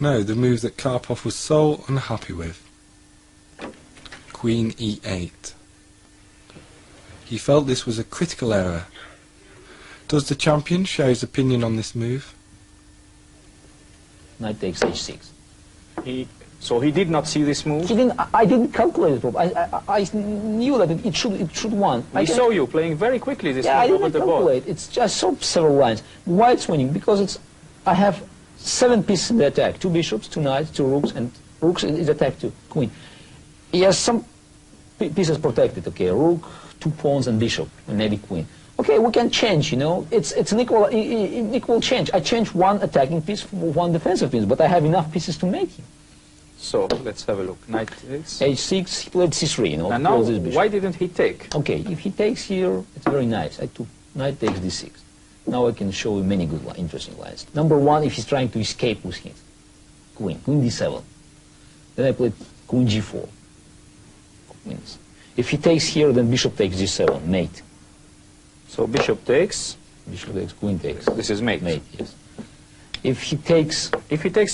No, the move that Karpov was so unhappy with. Queen e8. He felt this was a critical error. Does the champion share his opinion on this move? Knight takes h6. So he did not see this move? He didn't, I didn't calculate it. I knew that it should win. I saw you playing very quickly this yeah, move over the board. I didn't calculate. It's just I saw several lines. Why it's winning? Because I have 7 pieces in the attack. 2 bishops, 2 knights, 2 rooks, and rooks is attacked to queen. He has some pieces protected, okay, rook, 2 pawns and bishop, and maybe queen. Okay, we can change, you know, it's an equal change. I change 1 attacking piece for 1 defensive piece, but I have enough pieces to make him. So, let's have a look. Knight takes. h6, he played c3, you know. And now, why didn't he take? Okay, if he takes here, it's very nice. I took knight takes d6. Now I can show you many good, interesting lines. Number 1, if he's trying to escape with his queen d7. Then I played queen g4. Queens. If he takes here, then bishop takes g7, mate. So bishop takes, queen takes. This is mate. Mate, yes. If he takes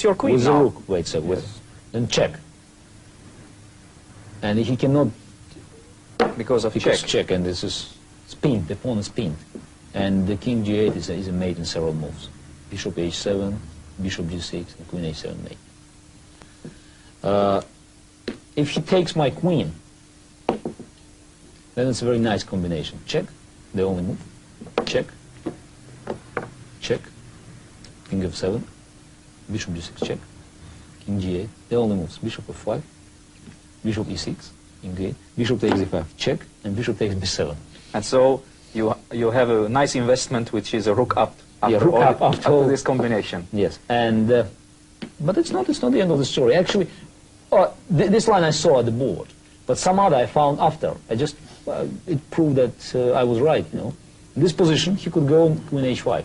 your queen with now. the rook, wait, so yes. Then check. And he cannot because check, and this is pinned. The pawn is pinned, and the king g8 is a mate in several moves. Bishop h7, bishop g6, and queen h7 mate. If he takes my queen, then it's a very nice combination. Check, the only move. Check, check, king f7, bishop g6, check, king g8, the only moves. Bishop f5, bishop e6, king g8, bishop takes e5, check, and bishop takes b7. And so you have a nice investment, which is a rook up after this combination. Yes, and but it's not the end of the story. Actually, this line I saw at the board, but some other I found after. It proved that I was right, you know. In this position, he could go queen h5.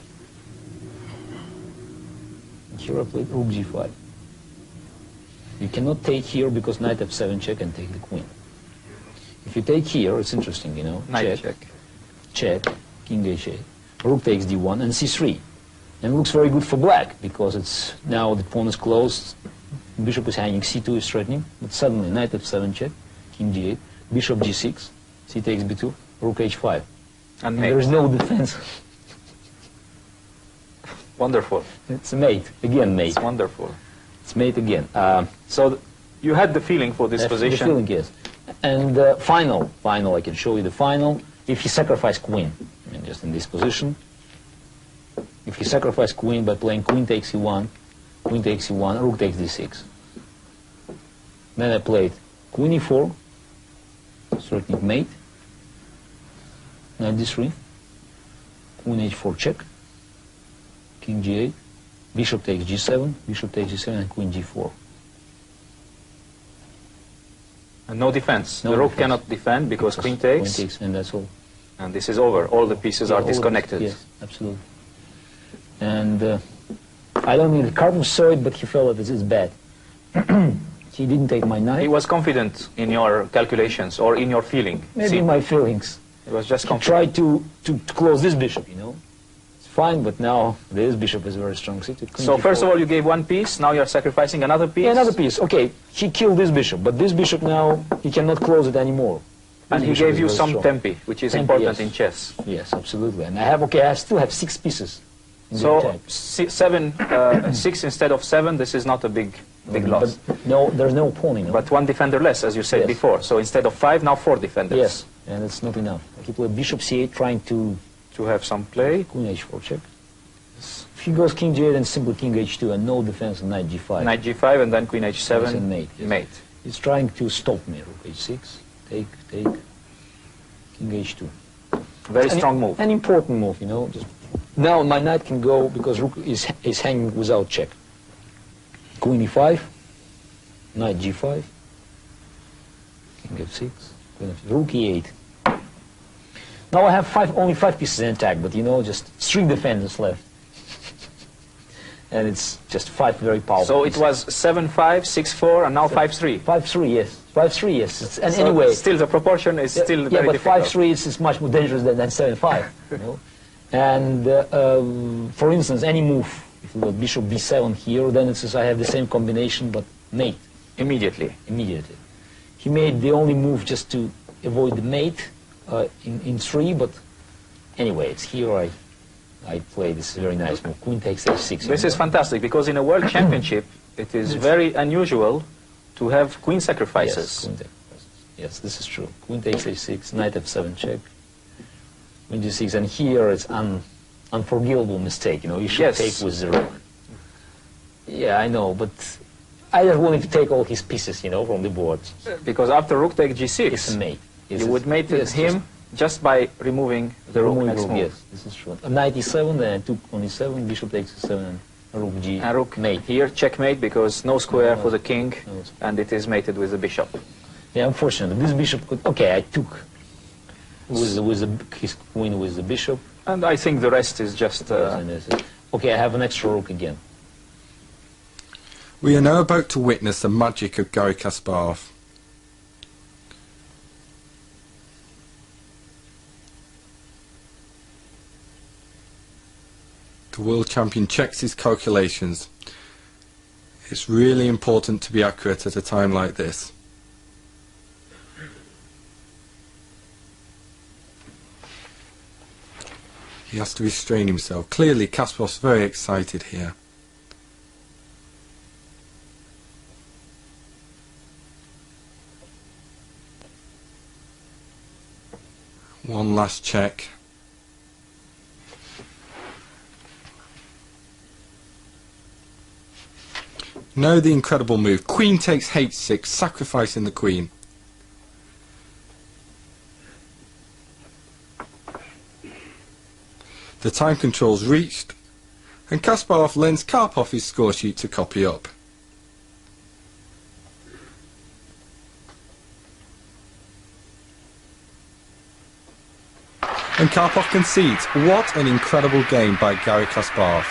Here I played rook g5. You cannot take here because knight f7 check and take the queen. If you take here, it's interesting, you know. Knight check, king h8, rook takes d1 and c3. And it looks very good for black because it's now the pawn is closed, bishop is hanging, c2 is threatening, but suddenly knight f7 check, king g8, bishop g6, c takes b2, rook h5. And there is no defense. Wonderful. It's mate, again mate. It's wonderful. It's mate again. So you had the feeling for this position? The feeling, yes. And final, I can show you the final. If he sacrificed queen, I mean just in this position, if he sacrificed queen by playing queen takes e1, rook takes d6. Then I played queen e4, threatening mate, knight d3, queen h4 check, king g8, bishop takes g7, and queen g4. And no defense. The rook cannot defend because queen takes. And that's all. And this is over. All the pieces are disconnected. Yes, absolutely. And I don't think Karpov saw it, but he felt that this is bad. He didn't take my knight. He was confident in your calculations or in your feeling. Maybe my feelings. He was just confident. He tried to close this bishop, you know. It's fine, but now this bishop is very strong. So first of all, you gave 1 piece. Now you're sacrificing another piece. Yeah, another piece. Okay, he killed this bishop, but this bishop now he cannot close it anymore. And he gave you some tempi, which is important in chess. Yes, absolutely. And I still have 6 pieces. So 6 instead of 7. This is not a big loss. But no, there's no pawn, you know. But 1 defender less, as you said before. So instead of 5, now 4 defenders. Yes, and it's not enough. He played bishop c8, trying to have some play. Queen h4 check. If he goes king g8 and simply king h2 and no defense, knight g5. Knight g5 and then queen h7. And mate. Yes. Mate. He's trying to stop me. Rook h6, take, king h2. Very strong move. An important move, you know. Just now my knight can go because rook is hanging without check. Queen e5, knight g5, king f6, queen f6, rook e8. Now I have only 5 pieces in attack, but you know, just 3 defenders left. And it's just 5 very powerful. So it was 7-5, 6-4, and now 5-3. 5-3, yes. 5-3, yes. And so anyway, still the proportion is still very difficult. Yeah, but 5-3 is much more dangerous than 7-5. You know? And for instance, any move If we got bishop b7 here, then it says I have the same combination, but mate. Immediately. Immediately. He made the only move just to avoid the mate in 3, but anyway, it's here I play this very nice move. Queen takes h6. This is fantastic, because in a world championship, it is very unusual to have queen sacrifices. Yes, queen sacrifices. Yes, this is true. Queen takes h6, knight f7 check. Queen g6, and here it's unforgivable mistake. You know, you should take with the rook. Yeah, I know, but I just wanted to take all his pieces, you know, from the board. Because after rook takes g6, it's a mate. You would mate him just by removing the rook next move. Yes, this is true. Knight e7, then I took on e7, bishop takes e7, and rook g. And rook mate. Here, checkmate, because no square for the king, and it is mated with the bishop. Yeah, unfortunately, this bishop could... Okay, I took his queen with the bishop. And I think the rest is just... Okay, I have an extra rook again. We are now about to witness the magic of Garry Kasparov. The world champion checks his calculations. It's really important to be accurate at a time like this. He has to restrain himself. Clearly, Kasparov's very excited here. One last check. Now the incredible move. Queen takes h6, sacrificing the queen. The time control's reached, and Kasparov lends Karpov his score sheet to copy up. And Karpov concedes. What an incredible game by Garry Kasparov.